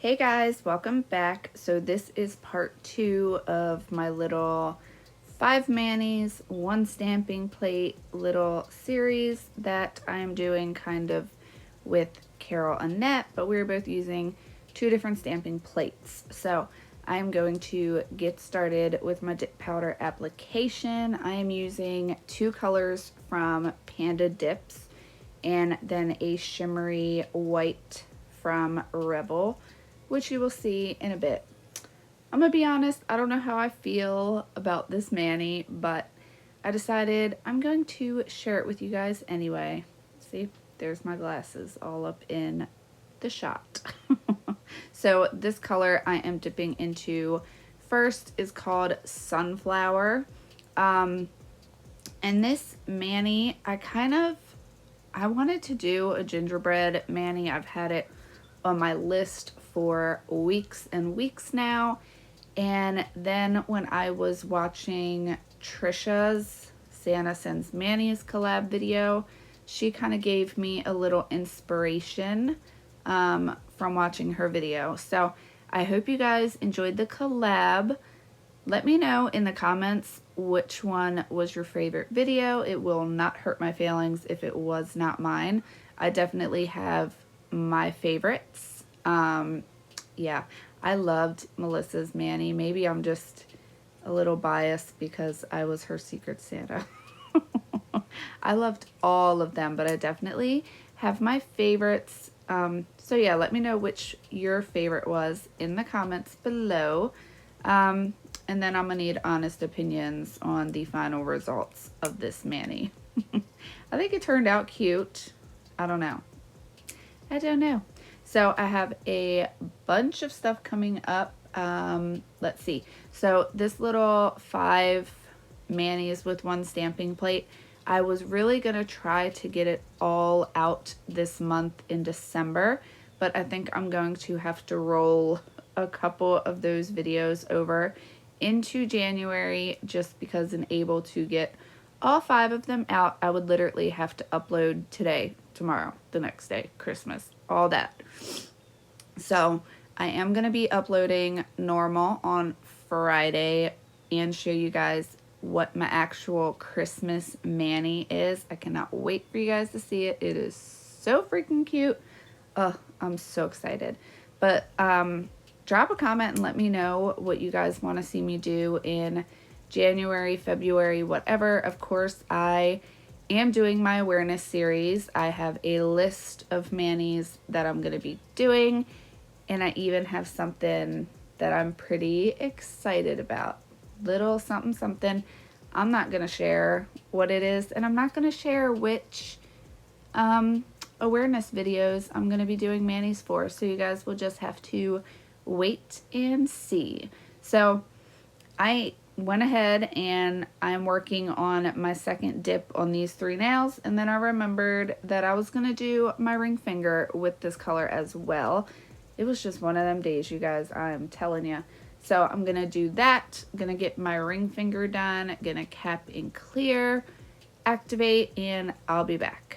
Hey guys, welcome back. So this is part 2 of my little 5 manis, 1 stamping plate little series that I'm doing kind of with Carol and Annette, but we're both using 2 different stamping plates. So I'm going to get started with my dip powder application. I am using 2 colors from Panda Dips and then a shimmery white from Rebel, which you will see in a bit. I'm gonna be honest, I don't know how I feel about this mani, but I decided I'm going to share it with you guys anyway. See, there's my glasses all up in the shot. So this color I am dipping into first is called Sunflower. And this mani, I wanted to do a gingerbread mani. I've had it on my list for weeks and weeks now, and then when I was watching Trisha's Santa Sends Manis collab video, she kind of gave me a little inspiration from watching her video. So I hope you guys enjoyed the collab. Let me know in the comments which one was your favorite video. It will not hurt my feelings if it was not mine. I definitely have my favorites. Yeah, I loved Melissa's mani. Maybe I'm just a little biased because I was her Secret Santa. I loved all of them, but I definitely have my favorites. So yeah, let me know which your favorite was in the comments below. And then I'm gonna need honest opinions on the final results of this mani. I think it turned out cute. I don't know. So I have a bunch of stuff coming up. Let's see. So this little 5 manis with 1 stamping plate, I was really going to try to get it all out this month in December, but I think I'm going to have to roll a couple of those videos over into January just because I'm able to get all 5 of them out. I would literally have to upload today, tomorrow, the next day, Christmas, all that. So I am going to be uploading normal on Friday and show you guys what my actual Christmas mani is. I cannot wait for you guys to see it. It is so freaking cute. Oh, I'm so excited. But drop a comment and let me know what you guys want to see me do in January, February, whatever. Of course, I am doing my awareness series. I have a list of manis that I'm going to be doing, and I even have something that I'm pretty excited about. Little something something. I'm not going to share what it is, and I'm not going to share which awareness videos I'm going to be doing manis for, so you guys will just have to wait and see. So I went ahead and I'm working on my second dip on these 3 nails, and then I remembered that I was going to do my ring finger with this color as well. It was just one of them days, you guys, I'm telling you. So I'm going to do that. I'm going to get my ring finger done, going to cap and clear, activate, and I'll be back.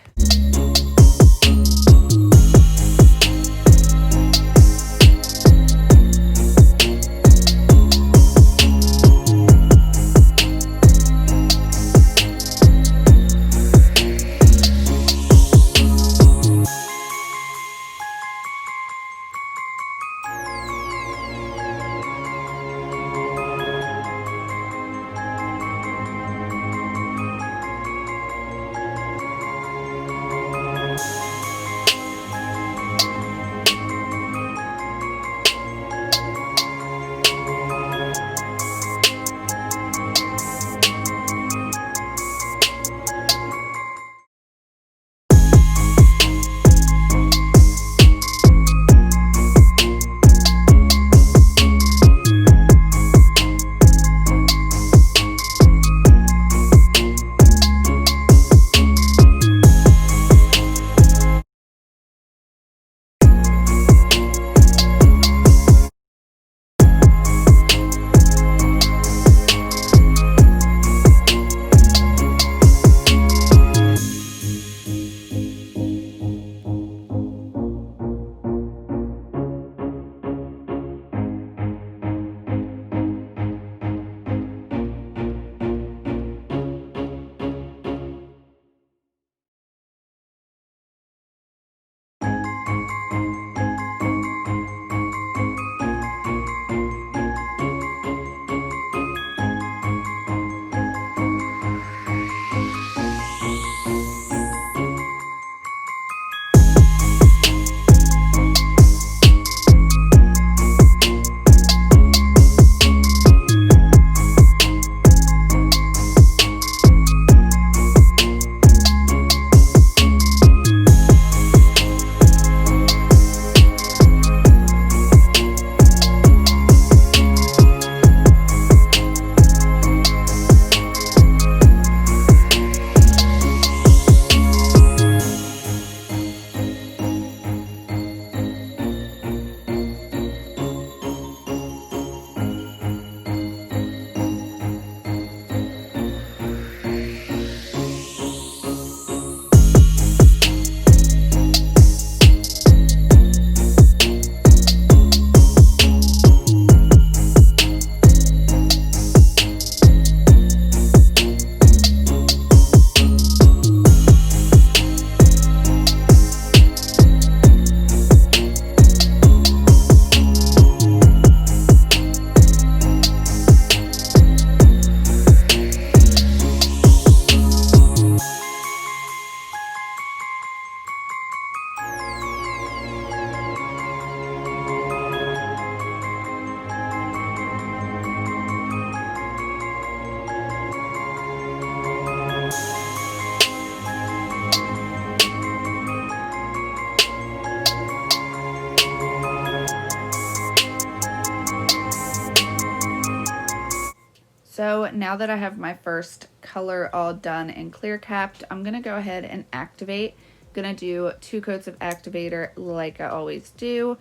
So now that I have my first color all done and clear capped, I'm going to go ahead and activate. I'm going to do 2 coats of activator like I always do.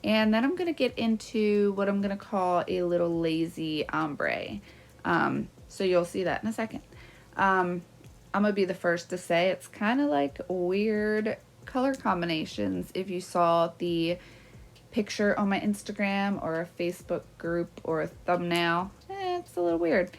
And then I'm going to get into what I'm going to call a little lazy ombre. So you'll see that in a second. I'm going to be the first to say it's kind of like weird color combinations. If you saw the picture on my Instagram or a Facebook group or a thumbnail, it's a little weird.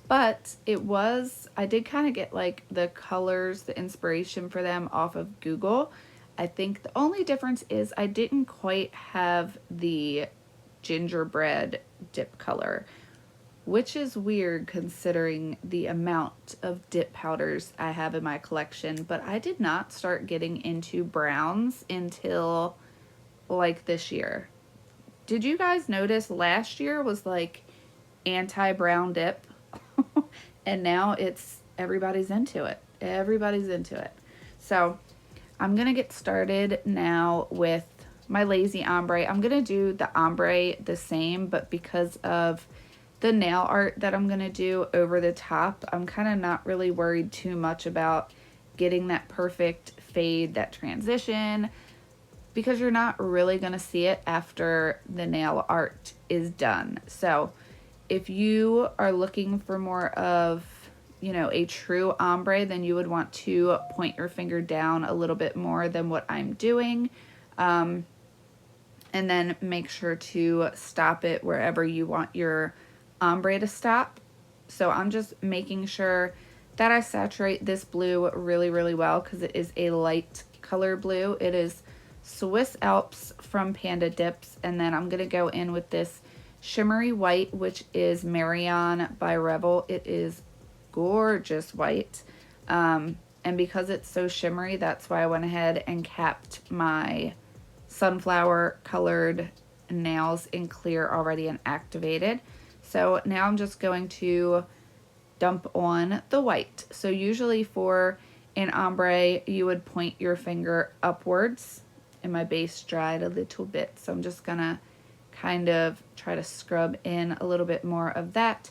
But I did kind of get like the colors, the inspiration for them off of Google. I think the only difference is I didn't quite have the gingerbread dip color, which is weird considering the amount of dip powders I have in my collection. But I did not start getting into browns until like this year. Did you guys notice last year was like anti-brown dip? And now everybody's into it. Everybody's into it. So I'm going to get started now with my lazy ombre. I'm going to do the ombre the same, but because of the nail art that I'm going to do over the top, I'm kind of not really worried too much about getting that perfect fade, that transition, because you're not really going to see it after the nail art is done. So if you are looking for more of, you know, a true ombre, then you would want to point your finger down a little bit more than what I'm doing. And then make sure to stop it wherever you want your ombre to stop. So I'm just making sure that I saturate this blue really, really well because it is a light color blue. It is Swiss Alps from Panda Dips. And then I'm going to go in with this shimmery white, which is Marion by Rebel. It is gorgeous white, and because it's so shimmery, that's why I went ahead and capped my sunflower colored nails in clear already and activated. So now I'm just going to dump on the white. So usually for an ombre you would point your finger upwards, and my base dried a little bit, so I'm just gonna kind of try to scrub in a little bit more of that.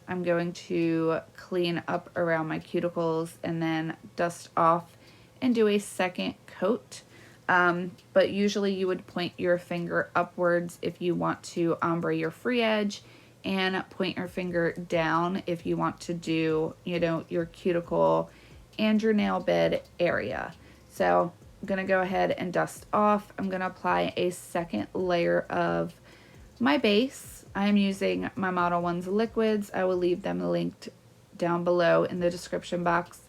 I'm going to clean up around my cuticles and then dust off and do a second coat. But usually you would point your finger upwards if you want to ombre your free edge, and point your finger down if you want to do, you know, your cuticle and your nail bed area. So I'm going to go ahead and dust off. I'm going to apply a second layer of my base. I am using my Model 1's liquids. I will leave them linked down below in the description box.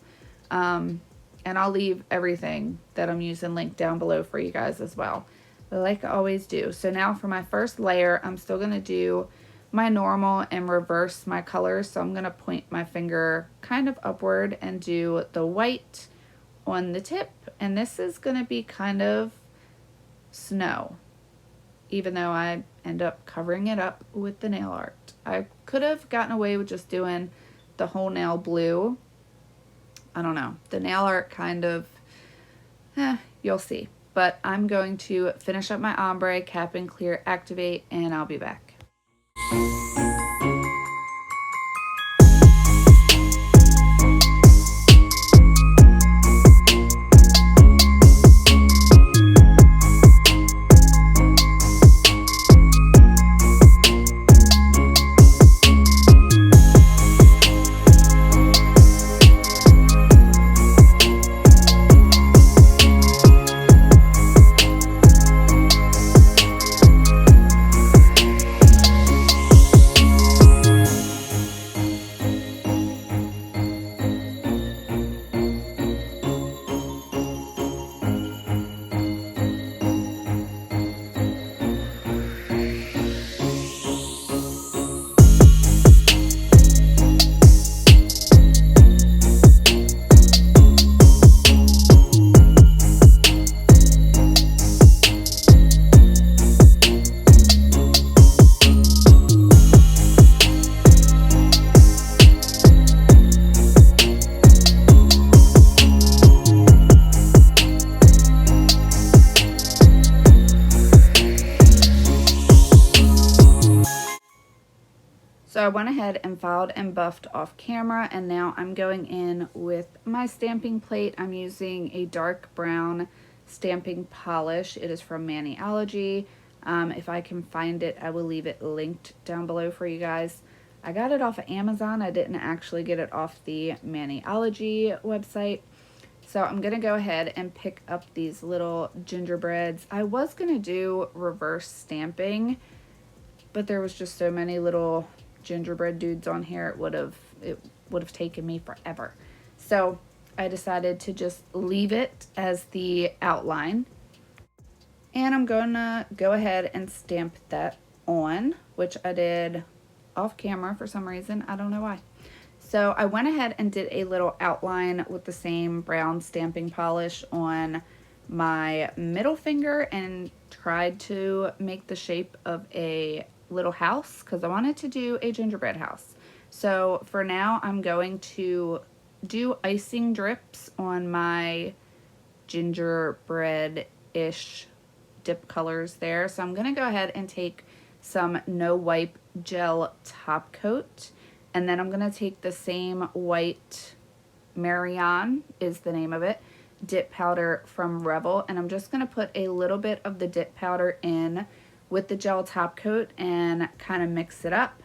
And I'll leave everything that I'm using linked down below for you guys as well, like I always do. So now for my first layer, I'm still going to do my normal and reverse my colors. So I'm going to point my finger kind of upward and do the white on the tip. And this is going to be kind of snow, even though I end up covering it up with the nail art. I could have gotten away with just doing the whole nail blue. I don't know. The nail art kind of, you'll see. But I'm going to finish up my ombre, cap and clear, activate, and I'll be back. I went ahead and filed and buffed off camera, and now I'm going in with my stamping plate. I'm using a dark brown stamping polish. It is from Maniology. If I can find it, I will leave it linked down below for you guys. I got it off of Amazon. I didn't actually get it off the Maniology website. So I'm going to go ahead and pick up these little gingerbreads. I was going to do reverse stamping, but there was just so many little gingerbread dudes on here, it would have taken me forever. So I decided to just leave it as the outline. And I'm going to go ahead and stamp that on, which I did off camera for some reason. I don't know why. So I went ahead and did a little outline with the same brown stamping polish on my middle finger and tried to make the shape of a little house because I wanted to do a gingerbread house. So for now, I'm going to do icing drips on my gingerbread-ish dip colors there. So I'm going to go ahead and take some no wipe gel top coat, and then I'm going to take the same white Marion is the name of it, dip powder from Revel, and I'm just going to put a little bit of the dip powder in with the gel top coat and kind of mix it up.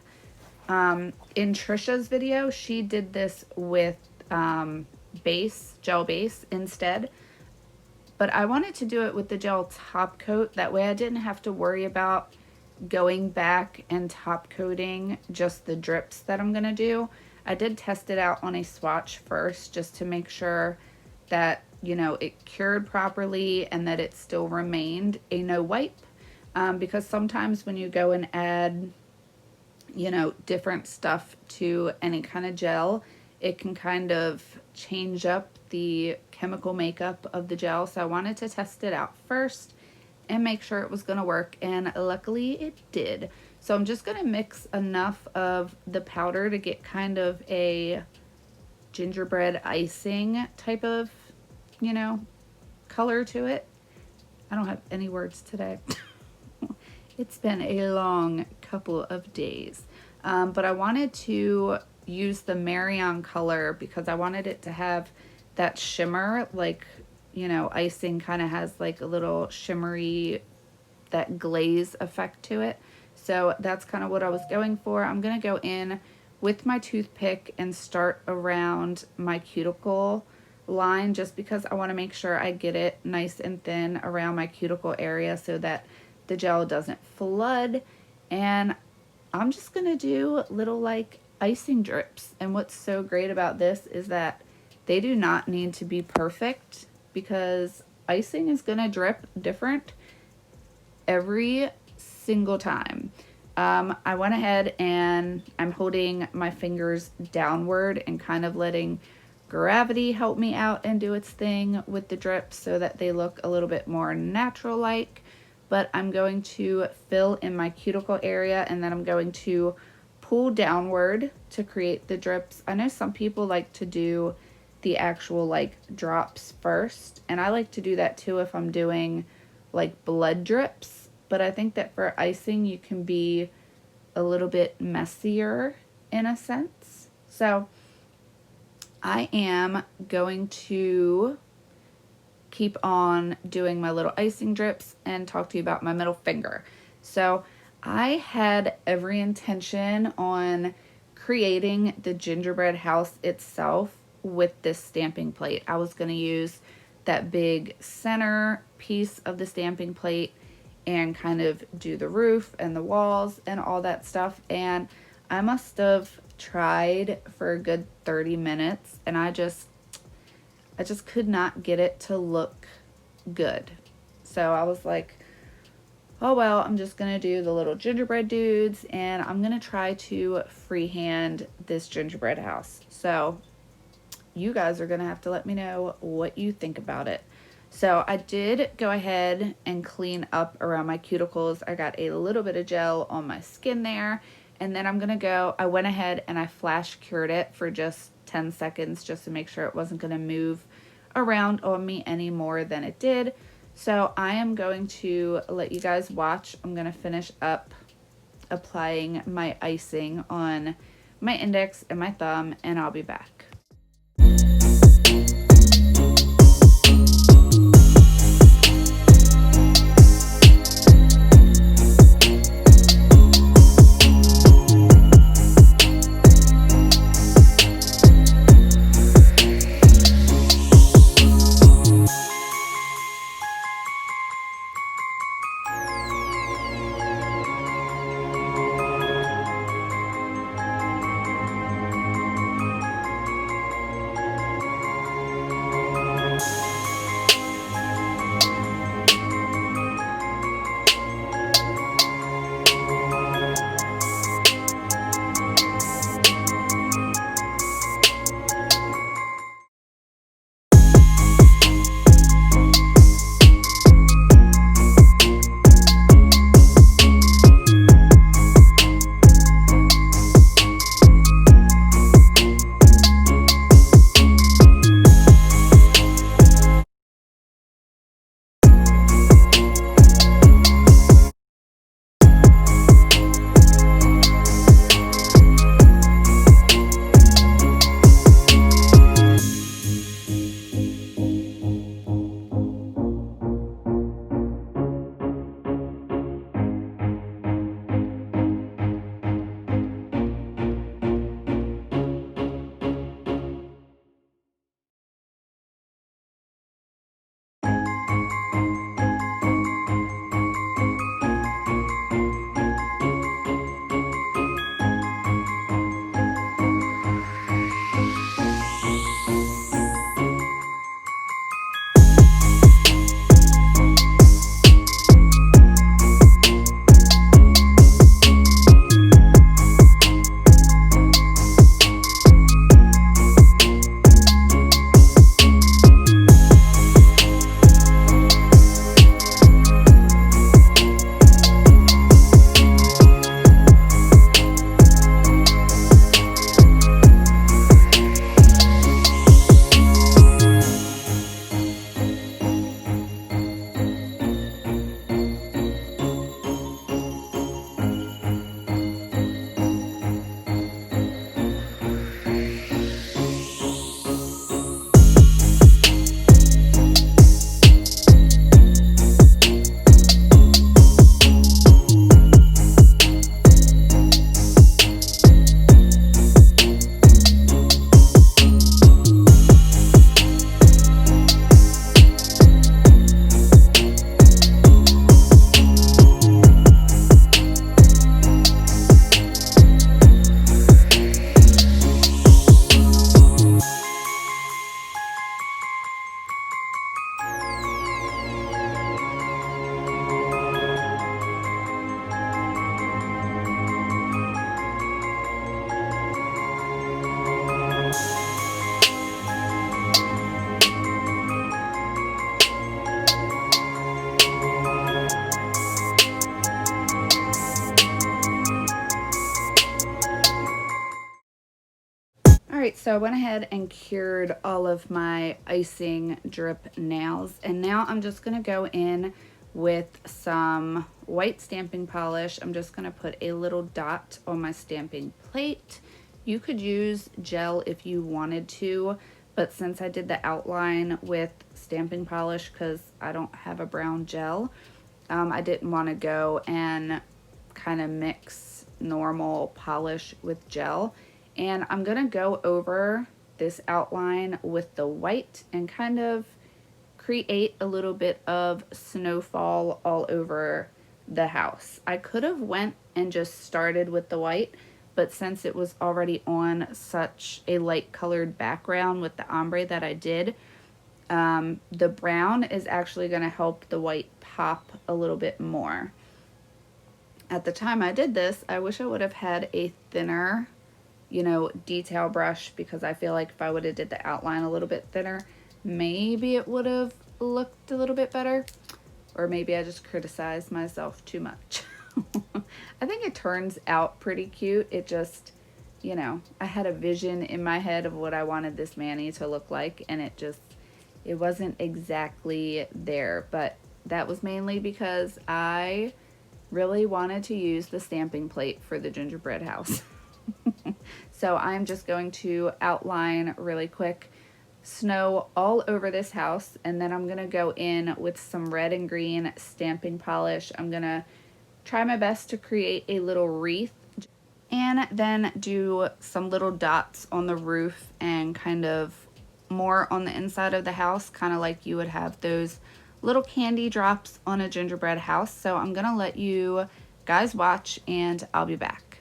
In Trisha's video, she did this with gel base instead, but I wanted to do it with the gel top coat. That way I didn't have to worry about going back and top coating just the drips that I'm gonna do. I did test it out on a swatch first just to make sure that, you know, it cured properly and that it still remained a no wipe. Because sometimes when you go and add, you know, different stuff to any kind of gel, it can kind of change up the chemical makeup of the gel. So I wanted to test it out first and make sure it was going to work, and luckily it did. So I'm just going to mix enough of the powder to get kind of a gingerbread icing type of, you know, color to it. I don't have any words today. It's been a long couple of days, but I wanted to use the Marion color because I wanted it to have that shimmer, like, you know, icing kind of has like a little shimmery, that glaze effect to it. So that's kind of what I was going for. I'm going to go in with my toothpick and start around my cuticle line just because I want to make sure I get it nice and thin around my cuticle area so that the gel doesn't flood. And I'm just going to do little like icing drips. And what's so great about this is that they do not need to be perfect because icing is going to drip different every single time. I went ahead and I'm holding my fingers downward and kind of letting gravity help me out and do its thing with the drips so that they look a little bit more natural like. But I'm going to fill in my cuticle area and then I'm going to pull downward to create the drips. I know some people like to do the actual like drops first, and I like to do that too if I'm doing like blood drips, but I think that for icing you can be a little bit messier in a sense. So I am going to keep on doing my little icing drips and talk to you about my middle finger. So I had every intention on creating the gingerbread house itself with this stamping plate. I was going to use that big center piece of the stamping plate and kind of do the roof and the walls and all that stuff, and I must have tried for a good 30 minutes and I just could not get it to look good. So I was like, oh well, I'm just gonna do the little gingerbread dudes and I'm gonna try to freehand this gingerbread house. So you guys are gonna have to let me know what you think about it. So I did go ahead and clean up around my cuticles. I got a little bit of gel on my skin there, and then I went ahead and I flash cured it for just 10 seconds just to make sure it wasn't gonna move around on me any more than it did. So I am going to let you guys watch. I'm gonna finish up applying my icing on my index and my thumb, and I'll be back. Alright, so I went ahead and cured all of my icing drip nails, and now I'm just going to go in with some white stamping polish. I'm just going to put a little dot on my stamping plate. You could use gel if you wanted to, but since I did the outline with stamping polish because I don't have a brown gel, I didn't want to go and kind of mix normal polish with gel. And I'm going to go over this outline with the white and kind of create a little bit of snowfall all over the house. I could have went and just started with the white, but since it was already on such a light colored background with the ombre that I did, the brown is actually going to help the white pop a little bit more. At the time I did this, I wish I would have had a thinner, detail brush, because I feel like if I would have did the outline a little bit thinner, maybe it would have looked a little bit better. Or maybe I just criticized myself too much. I think it turns out pretty cute. It just, I had a vision in my head of what I wanted this mani to look like, and it wasn't exactly there. But that was mainly because I really wanted to use the stamping plate for the gingerbread house. So I'm just going to outline really quick snow all over this house, and then I'm gonna go in with some red and green stamping polish. I'm gonna try my best to create a little wreath and then do some little dots on the roof and kind of more on the inside of the house, kind of like you would have those little candy drops on a gingerbread house. So I'm gonna let you guys watch and I'll be back.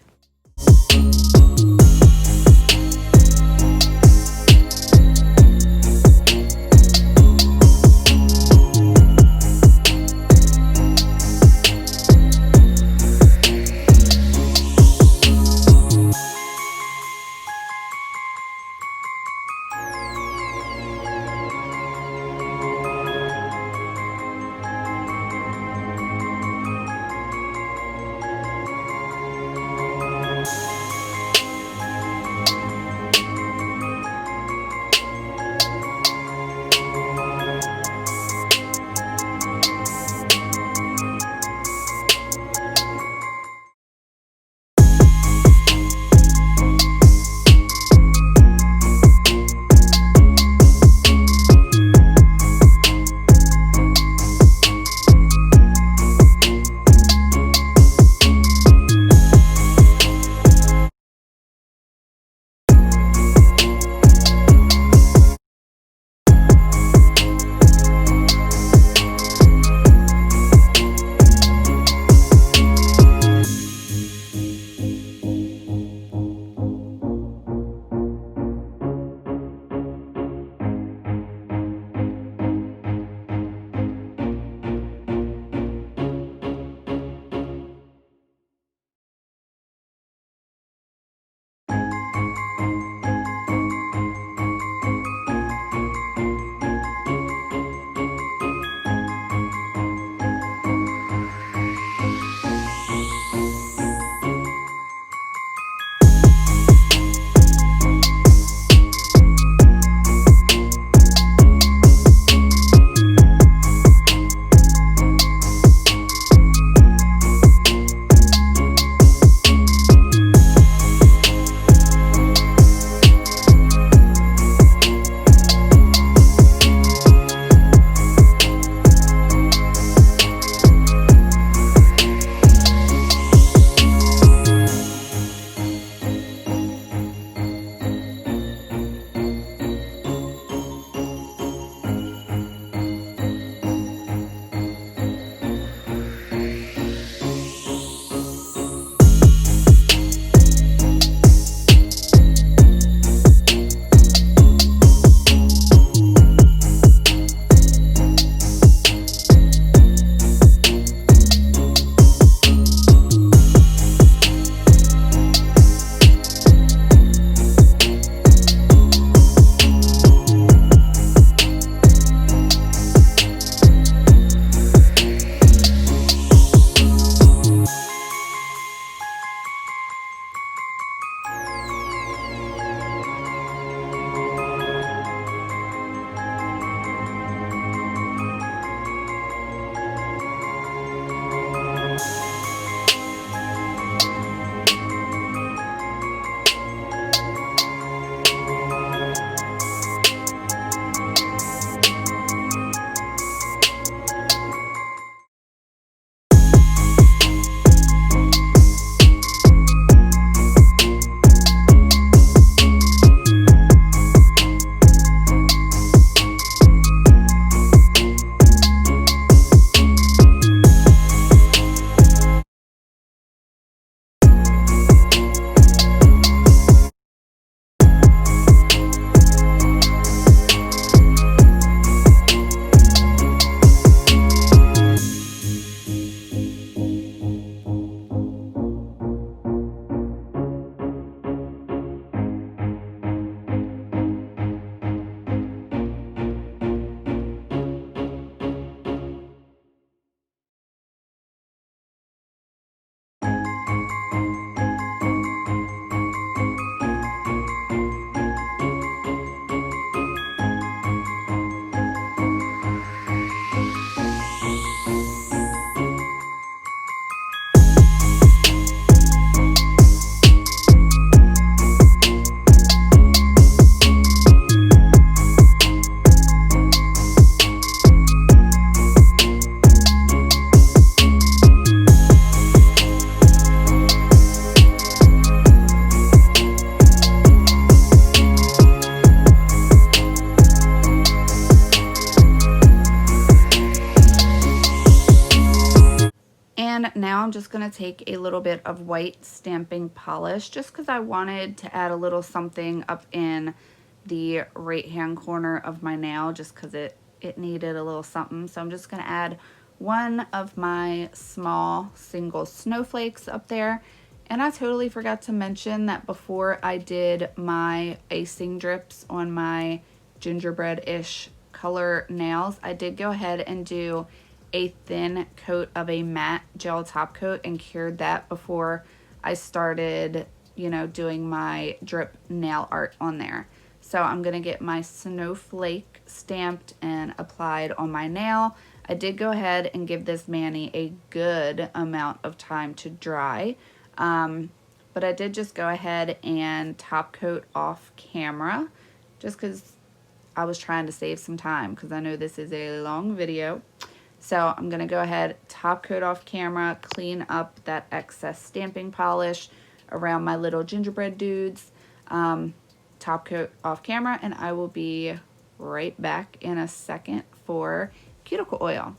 now I'm just going to take a little bit of white stamping polish just because I wanted to add a little something up in the right hand corner of my nail just because it needed a little something. So I'm just going to add one of my small single snowflakes up there. And I totally forgot to mention that before I did my icing drips on my gingerbread-ish color nails, I did go ahead and do a thin coat of a matte gel top coat and cured that before I started, you know, doing my drip nail art on there. So I'm going to get my snowflake stamped and applied on my nail. I did go ahead and give this mani a good amount of time to dry. But I did just go ahead and top coat off camera just because I was trying to save some time because I know this is a long video. So I'm going to go ahead, top coat off camera, clean up that excess stamping polish around my little gingerbread dudes, top coat off camera, and I will be right back in a second for cuticle oil.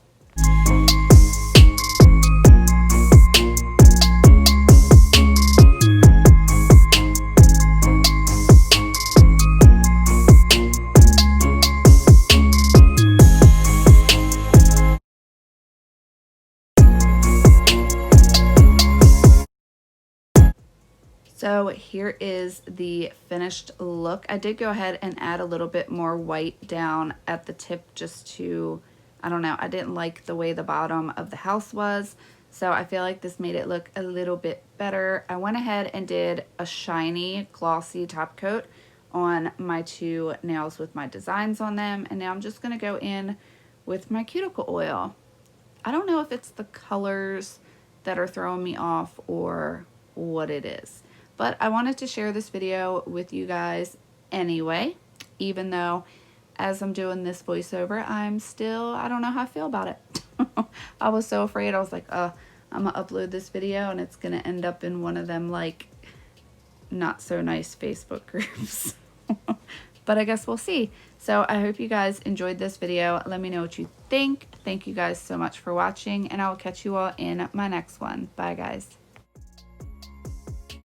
So here is the finished look. I did go ahead and add a little bit more white down at the tip just to, I don't know, I didn't like the way the bottom of the house was. So I feel like this made it look a little bit better. I went ahead and did a shiny glossy top coat on my two nails with my designs on them. And now I'm just gonna go in with my cuticle oil. I don't know if it's the colors that are throwing me off or what it is. But I wanted to share this video with you guys anyway, even though as I'm doing this voiceover, I'm still, I don't know how I feel about it. I was so afraid. I was like, I'm gonna upload this video and it's gonna end up in one of them like not so nice Facebook groups. But I guess we'll see. So I hope you guys enjoyed this video. Let me know what you think. Thank you guys so much for watching, and I will catch you all in my next one. Bye guys.